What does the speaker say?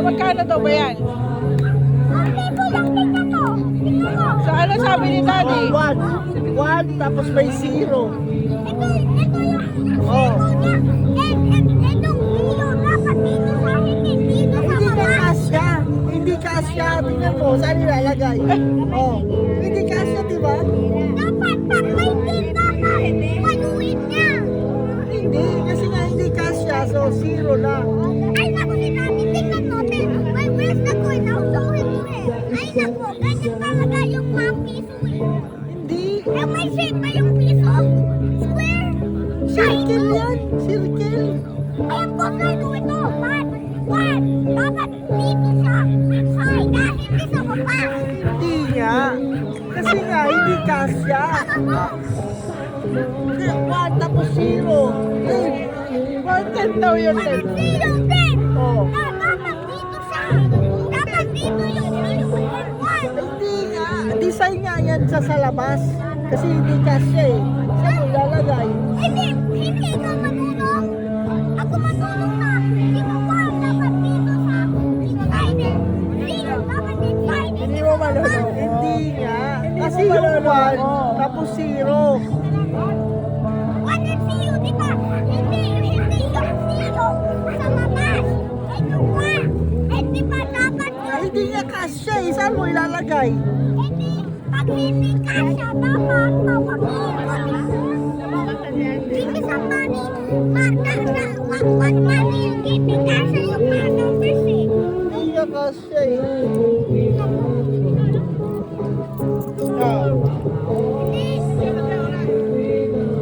magkano daw ba yan? Okay po lang, tingnan mo. Tingnan mo. So ano sabi ni Daddy? One. One, tapos may zero. Ito yung Oh. niya. Itong zero dapat dito sa akin, dito sa Hindi ka baba. kasya. Hindi kasya. Tingnan mo, saan nilalagay? Oh. Hindi kasya, di ba? Dapat pag may din dapat paluin niya. Hindi, kasi nga hindi kasya, so zero na. Ay naku, si Daddy, tingnan mo. May where's the coin? I'll show it to him. Ay naku, ganyan talaga yung mga piso eh. Hindi. Eh, may shape ba yung piso? Square? Circle yan. Circle. Ayan po, ano ito? One. Dapat dito siya. Ay, dahil hindi sa baba. Hindi nga. Kasi nga, hindi kasya. One, tapos zero. Eh, 110 daw yun. Ano zero din? oh. Dapat dito siya. Dapat dito yung zero and one. Hindi nga. Design nga yan sa labas. Kasi hindi kasya eh. Saan mo ilalagay? Hindi ka marunong. Ako marunong na. Dito one, dapat dito sa inside. Zero, dapat inside. Hindi mo malunod. Hindi nga. Kasi mo yung malunod. 1, tapos 0. One and zero, di ba? Hindi yung zero sa labas. Ito one. Eh, di ba dapat yun? Hindi nga kasya eh. Saan mo ilalagay? Hindi. Pag hindi kasya, dapat mawakil. Hindi sa money. What money you give me? Kasya yung mga numbers eh. Hindi nga kasya eh.